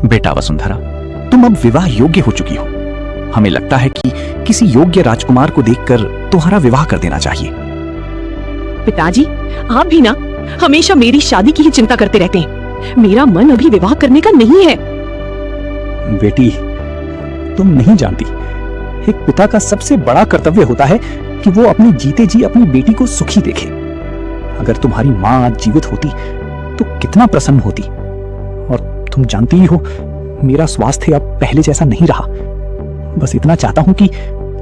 बेटा वसुंधरा, तुम अब विवाह योग्य हो चुकी हो। हमें लगता है कि किसी योग्य राजकुमार को देखकर तुम्हारा विवाह कर देना चाहिए। पिताजी, आप भी ना हमेशा मेरी शादी की ही चिंता करते रहते हैं। मेरा मन अभी विवाह करने का नहीं है। बेटी, तुम नहीं जानती, एक पिता का सबसे बड़ा कर्तव्य होता है कि वो अपने जीते जी अपनी बेटी को सुखी देखे। अगर तुम्हारी माँ आज जीवित होती तो कितना प्रसन्न होती। और तुम जानती ही हो, मेरा स्वास्थ्य अब पहले जैसा नहीं रहा। बस इतना चाहता हूं कि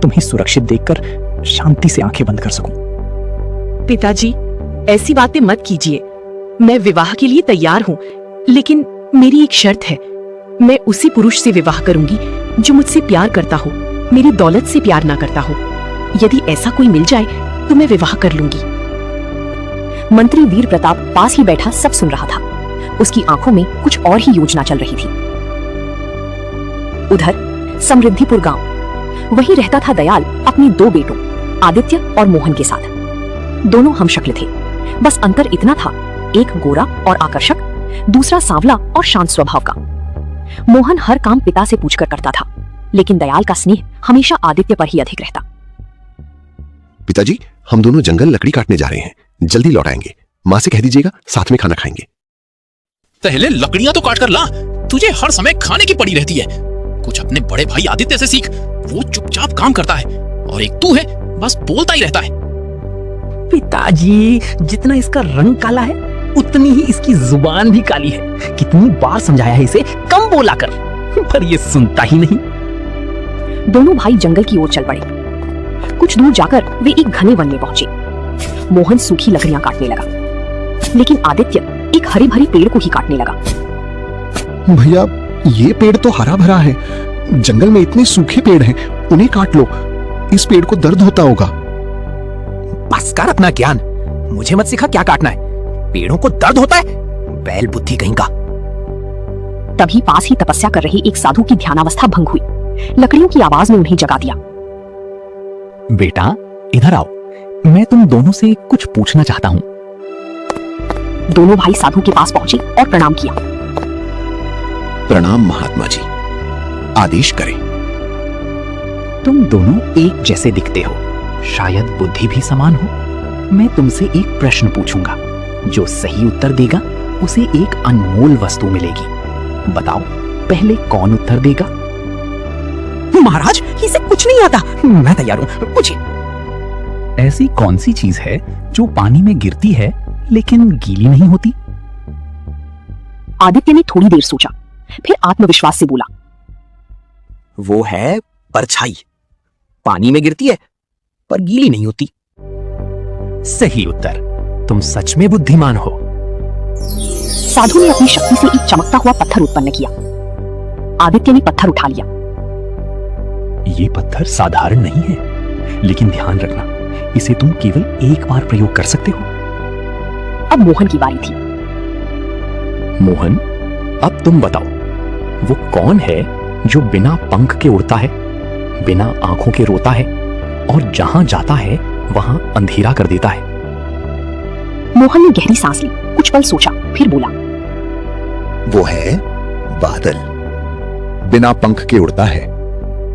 तुम्हें सुरक्षित देखकर शांति से आंखें बंद कर सकूं। पिताजी, ऐसी बातें मत कीजिए। मैं विवाह के लिए तैयार हूँ, लेकिन मेरी एक शर्त है। मैं उसी पुरुष से विवाह करूंगी जो मुझसे प्यार करता हो, मेरी दौलत से प्यार ना करता हो। यदि ऐसा कोई मिल जाए तो मैं विवाह कर लूंगी। मंत्री वीर प्रताप पास ही बैठा सब सुन रहा था। उसकी आंखों में कुछ और ही योजना चल रही थी। उधर समृद्धिपुर गांव, वहीं रहता था दयाल अपने दो बेटों आदित्य और मोहन के साथ। दोनों हमशक्ल थे, बस अंतर इतना था, एक गोरा और आकर्षक, दूसरा सांवला और शांत स्वभाव का। मोहन हर काम पिता से पूछकर करता था, लेकिन दयाल का स्नेह हमेशा आदित्य पर ही अधिक रहता। पिताजी, हम दोनों जंगल लकड़ी काटने जा रहे हैं, जल्दी लौट आएंगे। माँ से कह दीजिएगा साथ में खाना खाएंगे। पहले लकड़ियां तो काट कर ला, तुझे हर समय खाने की पड़ी रहती है। कुछ अपने बड़े भाई आदित्य से सीख, वो चुपचाप काम करता है, और एक तू है बस बोलता ही रहता है। पिताजी, जितना इसका रंग काला है उतनी ही इसकी जुबान भी काली है। कितनी बार समझाया है इसे कम बोला कर, पर ये सुनता ही नहीं। दोनों भाई जंगल की ओर चल पड़े। कुछ दूर जाकर वे एक घने वन में पहुंचे। मोहन सूखी लकड़ियां काटने लगा, लेकिन आदित्य एक हरे भरे पेड़ को ही काटने लगा। भैया, ये पेड़ तो हरा भरा है, जंगल में इतने सूखे पेड़ हैं, उन्हें काट लो। इस पेड़ को दर्द होता होगा। बस कर अपना ज्ञान, मुझे मत सिखा क्या काटना है। पेड़ों को दर्द होता है, बैल बुद्धि कहीं का। तभी पास ही तपस्या कर रहे एक साधु की ध्यानावस्था भंग हुई। लकड़ियों की आवाज ने उन्हें जगा दिया। बेटा, इधर आओ, मैं तुम दोनों से कुछ पूछना चाहता हूँ। दोनों भाई साधु के पास पहुंचे और प्रणाम किया। प्रणाम महात्मा जी, आदेश करें। तुम दोनों एक जैसे दिखते हो, शायद बुद्धि भी समान हो। मैं तुमसे एक प्रश्न पूछूंगा, जो सही उत्तर देगा उसे एक अनमोल वस्तु मिलेगी। बताओ, पहले कौन उत्तर देगा? महाराज, इसे कुछ नहीं आता। मैं तैयार हूँ, पूछिए। ऐसी कौन सी चीज है जो पानी में गिरती है लेकिन गीली नहीं होती? आदित्य ने थोड़ी देर सोचा, फिर आत्मविश्वास से बोला, वो है परछाई। पानी में गिरती है पर गीली नहीं होती। सही उत्तर। तुम सच में बुद्धिमान हो। साधु ने अपनी शक्ति से एक चमकता हुआ पत्थर उत्पन्न किया। आदित्य ने पत्थर उठा लिया। ये पत्थर साधारण नहीं है, लेकिन ध्यान रखना, इसे तुम केवल एक बार प्रयोग कर सकते हो। अब मोहन की बारी थी। मोहन, अब तुम बताओ, वो कौन है जो बिना पंख के उड़ता है, बिना आंखों के रोता है, और जहां जाता है वहां अंधेरा कर देता है? मोहन ने गहरी सांस ली, कुछ पल सोचा, फिर बोला, वो है बादल। बिना पंख के उड़ता है,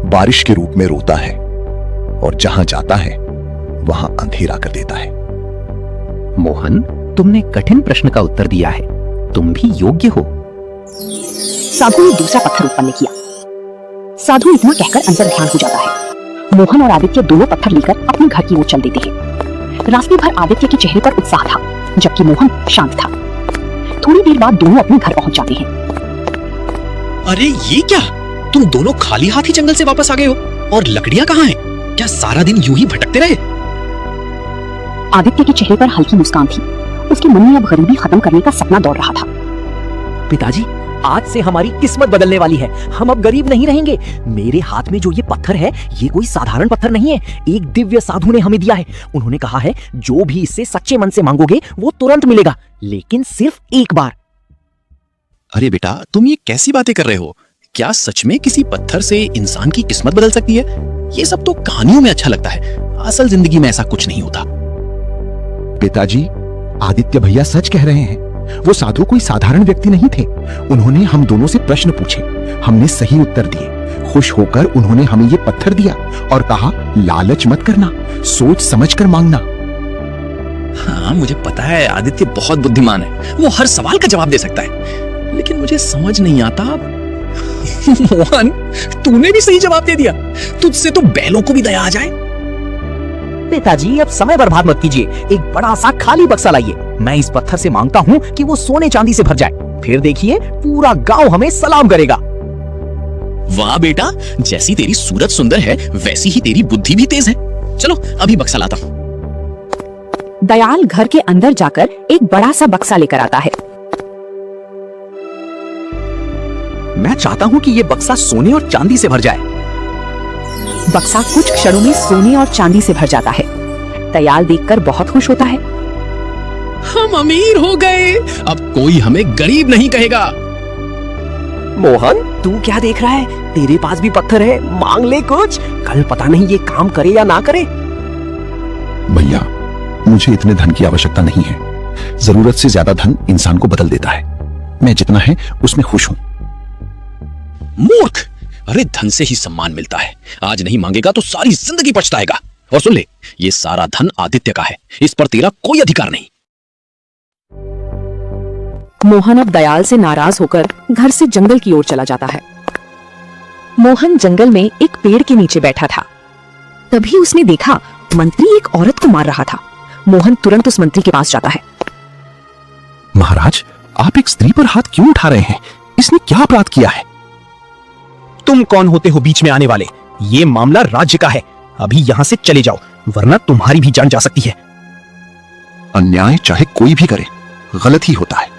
बारिश के रूप में रोता है, और जहां जाता है वहां अंधेरा कर देता है। मोहन, तुमने कठिन प्रश्न का उत्तर दिया है, तुम भी योग्य हो। साधु ने दूसरा पत्थर उत्पन्न किया। साधु इतना कहकर अंतर ध्यान हो जाता है। मोहन और आदित्य दोनों पत्थर लेकर अपने घर की ओर चल देते हैं। रास्ते भर आदित्य के चेहरे पर उत्साह था, जबकि मोहन शांत था। थोड़ी देर बाद दोनों अपने घर पहुंच जाते हैं। अरे ये क्या, तुम दोनों खाली हाथ ही जंगल से वापस आ गए हो? और लकड़ियां कहाँ हैं? क्या सारा दिन यूं ही भटकते रहे? आदित्य के चेहरे पर हल्की मुस्कान थी। उसके मन में अब गरीबी खत्म करने का सपना दौड़ रहा था। पिताजी, आज से हमारी किस्मत बदलने वाली है। हम अब गरीब नहीं रहेंगे। मेरे हाथ में जो ये पत्थर है, ये कोई साधारण पत्थर नहीं है। एक दिव्य साधु ने हमें दिया है। उन्होंने कहा है, जो भी इससे सच्चे मन से मांगोगे वो तुरंत मिलेगा, लेकिन सिर्फ एक बार। अरे बेटा, तुम ये कैसी बातें कर रहे हो? क्या सच में किसी पत्थर से इंसान की किस्मत बदल सकती है? ये सब तो कहानियों में अच्छा लगता है, असल जिंदगी में ऐसा कुछ नहीं होता। पिताजी, आदित्य भैया सच कह रहे हैं। वो साधु कोई साधारण व्यक्ति नहीं थे। उन्होंने हम दोनों से प्रश्न पूछे, हमने सही उत्तर दिए। खुश होकर उन्होंने हमें ये पत्थर दिया और कहा, लालच मत करना, सोच समझ कर मांगना। हाँ, मुझे पता है आदित्य बहुत बुद्धिमान है, वो हर सवाल का जवाब दे सकता है, लेकिन मुझे समझ नहीं आता मोहन, तूने भी सही जवाब दे दिया। तुझसे तो बैलों को भी दया आ जाए। पिताजी अब समय बर्बाद मत कीजिए, एक बड़ा सा खाली बक्सा लाइए। मैं इस पत्थर से मांगता हूँ कि वो सोने चांदी से भर जाए, फिर देखिए पूरा गांव हमें सलाम करेगा। वाह बेटा, जैसी तेरी सूरत सुंदर है वैसी ही तेरी बुद्धि भी तेज है। चलो अभी बक्सा लाता हूँ। दयाल घर के अंदर जाकर एक बड़ा सा बक्सा लेकर आता है। मैं चाहता हूं कि ये बक्सा सोने और चांदी से भर जाए। बक्सा कुछ क्षणों में सोने और चांदी से भर जाता है। दयाल देखकर बहुत खुश होता है। हम अमीर हो गए, अब कोई हमें गरीब नहीं कहेगा। मोहन, तू क्या देख रहा है? तेरे पास भी पत्थर है, मांग ले कुछ। कल पता नहीं ये काम करे या ना करे। भैया, मुझे इतने धन की आवश्यकता नहीं है। जरूरत से ज्यादा धन इंसान को बदल देता है। मैं जितना है उसमें खुश हूं। मूर्ख, अरे धन से ही सम्मान मिलता है। आज नहीं मांगेगा तो सारी जिंदगी पछताएगा। और सुन ले, ये सारा धन आदित्य का है, इस पर तेरा कोई अधिकार नहीं। मोहन अब दयाल से नाराज होकर घर से जंगल की ओर चला जाता है। मोहन जंगल में एक पेड़ के नीचे बैठा था। तभी उसने देखा मंत्री एक औरत को मार रहा था। मोहन तुरंत उस मंत्री के पास जाता है। महाराज, आप एक स्त्री पर हाथ क्यों उठा रहे हैं? इसने क्या अपराध किया है? तुम कौन होते हो बीच में आने वाले? ये मामला राज्य का है। अभी यहां से चले जाओ, वरना तुम्हारी भी जान जा सकती है। अन्याय चाहे कोई भी करे, गलत ही होता है।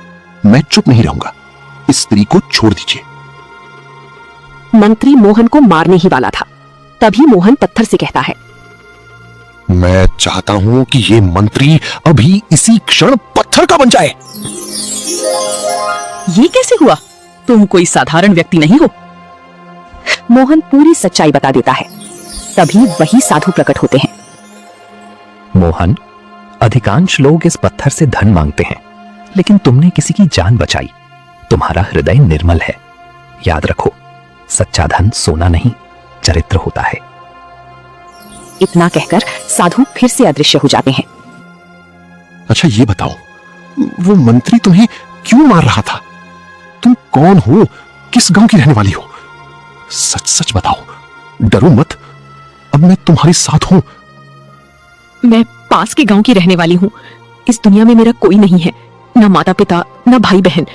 मैं चुप नहीं रहूंगा। इस स्त्री को छोड़ दीजिए। मंत्री मोहन को मारने ही वाला था। तभी मोहन पत्थर से कहता है, मैं चाहता हूं कि ये मंत्री अभी इसी क्षण पत्थर का बन जाए। ये कैसे हुआ? तुम कोई साधारण व्यक्ति नहीं हो। मोहन पूरी सच्चाई बता देता है। तभी वही साधु प्रकट होते हैं। मोहन, अधिकांश लोग इस पत्थर से धन मांगते हैं, लेकिन तुमने किसी की जान बचाई। तुम्हारा हृदय निर्मल है। याद रखो, सच्चा धन सोना नहीं, चरित्र होता है। इतना कहकर साधु फिर से अदृश्य हो जाते हैं। अच्छा ये बताओ, वो मंत्री तुम्हें क्यों मार रहा था? तुम कौन हो? किस गांव की रहने वाली हो? सच सच बताओ, डरो मत। अब मैं तुम्हारे साथ हूं। मैं पास के गांव की रहने वाली हूँ। इस दुनिया में मेरा कोई नहीं है, ना माता पिता, ना भाई बहन।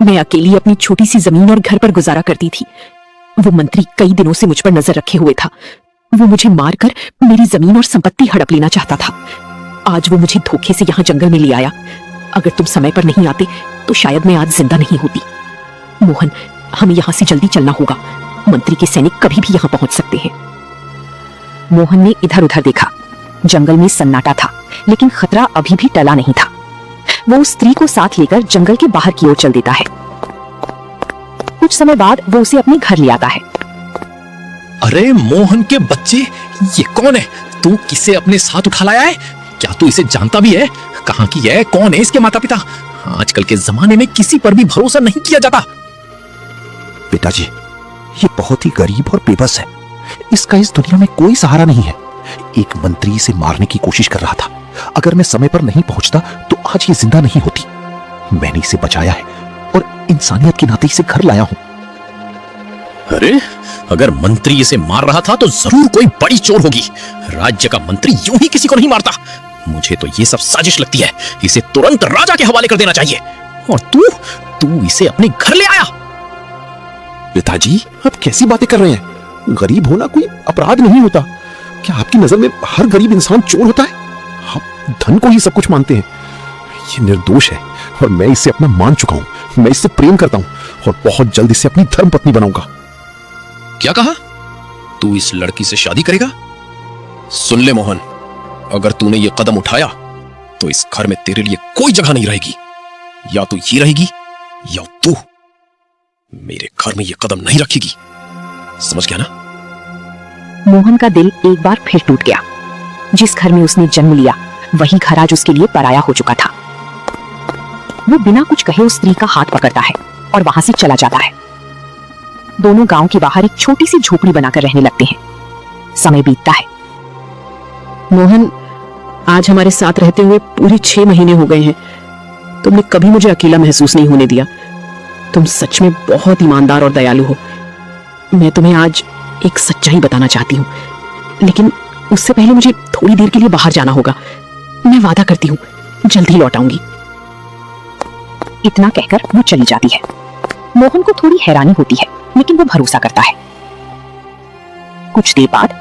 मैं अकेली अपनी छोटी सी जमीन और घर पर गुजारा करती थी। वो मंत्री कई दिनों से मुझ पर नजर रखे हुए था। वो मुझे मारकर मेरी जमीन और संपत्ति हड़प लेना चाहता था। आज वो मुझे धोखे से यहाँ जंगल में ले आया। अगर तुम समय पर नहीं आते तो शायद मैं आज जिंदा नहीं होती। मोहन, हमें यहाँ से जल्दी चलना होगा। मंत्री के सैनिक कभी भी यहाँ पहुंच सकते हैं। मोहन ने इधर उधर देखा। जंगल में सन्नाटा था, लेकिन खतरा अभी भी टला नहीं था। वो उस स्त्री को साथ लेकर जंगल के बाहर की ओर चल देता है। कुछ समय बाद वो उसे अपने घर ले आता है। अरे मोहन के बच्चे, ये कौन है? तू किसे अपने साथ उठा लाया है? क्या तू इसे जानता भी है? कहाँ की है? कौन है इसके माता पिता? आजकल के जमाने में किसी पर भी भरोसा नहीं किया जाता। पिताजी, ये बहुत ही गरीब और बेबस है। इसका इस दुनिया में कोई सहारा नहीं है। एक मंत्री इसे मारने की कोशिश कर रहा था। अगर मैं समय पर नहीं पहुंचता तो आज ये जिंदा नहीं होती। मैंने इसे बचाया है और इंसानियत के नाते इसे घर लाया हूं। अरे, अगर मंत्री इसे मार रहा था तो जरूर कोई बड़ी चोर होगी। राज्य का मंत्री यूं ही किसी को नहीं मारता। मुझे तो ये सब साजिश लगती है। इसे तुरंत राजा के हवाले कर देना चाहिए। और तू इसे अपने घर ले आया। पिताजी, आप कैसी बातें कर रहे हैं? गरीब होना कोई अपराध नहीं होता। क्या आपकी नजर में हर गरीब इंसान चोर होता है? आप धन को ही सब कुछ मानते हैं। ये निर्दोष है और मैं इसे अपना मान चुका हूं। मैं इससे प्रेम करता हूं और बहुत जल्द इसे अपनी धर्म पत्नी बनाऊंगा। क्या कहा? तू इस लड़की से शादी करेगा? सुन ले मोहन, अगर तूने ये कदम उठाया तो इस घर में तेरे लिए कोई जगह नहीं रहेगी। या तो ये रहेगी या तू मेरे घर में ये कदम नहीं रखेगी। समझ गया ना? मोहन का दिल एक बार फिर टूट गया। जिस घर में उसने जन्म लिया वही घर आज उसके लिए पराया हो चुका था। वो बिना कुछ कहे उस स्त्री का हाथ पकड़ता है और वहां से चला जाता है। दोनों गांव के बाहर एक छोटी सी झोपड़ी बनाकर रहने लगते हैं। समय बीतता है। मोहन, आज हमारे साथ रहते हुए पूरे 6 महीने हो गए हैं। तुमने कभी मुझे अकेला महसूस नहीं होने दिया। तुम सच में बहुत ईमानदार और दयालु हो। मैं तुम्हें आज एक सच्चाई बताना चाहती हूँ, लेकिन उससे पहले मुझे थोड़ी देर के लिए बाहर जाना होगा। मैं वादा करती हूँ जल्दी लौट आऊंगी। इतना कहकर वो चली जाती है। मोहन को थोड़ी हैरानी होती है, लेकिन वो भरोसा करता है। कुछ देर बाद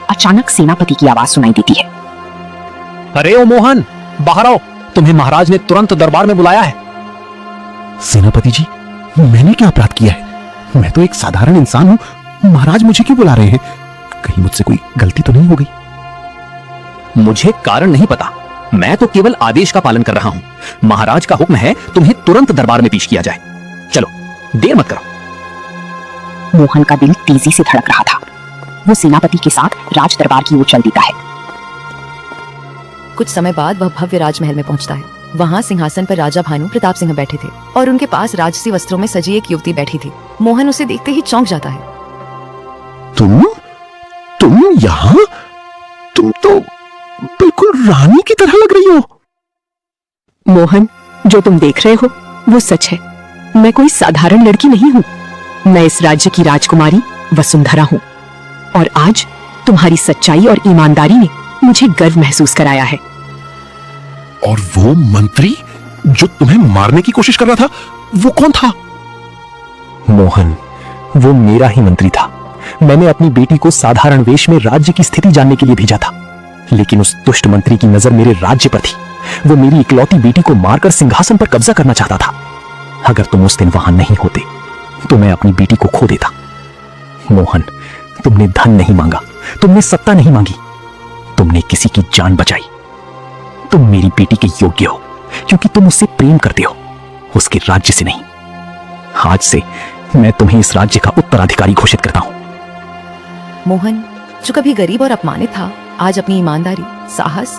अचानक सेनापति की आवाज सुनाई देती है। अरे ओ मोहन, बाहर आओ, तुम्हें महाराज ने तुरंत दरबार में बुलाया है। सेनापति जी, मैंने क्या अपराध किया है? मैं तो एक साधारण इंसान हूं, महाराज मुझे क्यों बुला रहे हैं? कहीं मुझसे कोई गलती तो नहीं हो गई? मुझे कारण नहीं पता, मैं तो केवल आदेश का पालन कर रहा हूं। महाराज का हुक्म है तुम्हें तुरंत दरबार में पेश किया जाए। चलो, देर मत करो। मोहन का दिल तेजी से धड़क रहा था। वो सेनापति के साथ राज दरबार की ओर चल देता है। कुछ समय बाद वह भव्य राजमहल में पहुंचता है। वहां सिंहासन पर राजा भानु प्रताप सिंह बैठे थे और उनके पास राजसी वस्त्रों में सजी एक युवती बैठी थी। मोहन उसे देखते ही चौंक जाता है। तुम यहाँ? तुम तो बिल्कुल रानी की तरह लग रही हो। मोहन, जो तुम देख रहे हो वो सच है। मैं कोई साधारण लड़की नहीं हूँ। मैं इस राज्य की राजकुमारी वसुंधरा हूँ, और आज तुम्हारी सच्चाई और ईमानदारी ने मुझे गर्व महसूस कराया है। और वो मंत्री जो तुम्हें मारने की कोशिश कर रहा था, वो कौन था? मोहन, वो मेरा ही मंत्री था। मैंने अपनी बेटी को साधारण वेश में राज्य की स्थिति जानने के लिए भेजा था, लेकिन उस दुष्ट मंत्री की नजर मेरे राज्य पर थी। वो मेरी इकलौती बेटी को मारकर सिंहासन पर कब्जा करना चाहता था। अगर तुम उस दिन वहां नहीं होते तो मैं अपनी बेटी को खो देता। मोहन, तुमने धन नहीं मांगा, तुमने सत्ता नहीं मांगी, तुमने किसी की जान बचाई। तुम मेरी बेटी के योग्य हो, क्योंकि तुम उससे प्रेम करते हो, उसके राज्य से नहीं। आज से मैं तुम्हें इस राज्य का उत्तराधिकारी घोषित करता हूं। मोहन, जो कभी गरीब और अपमानित था, आज अपनी ईमानदारी, साहस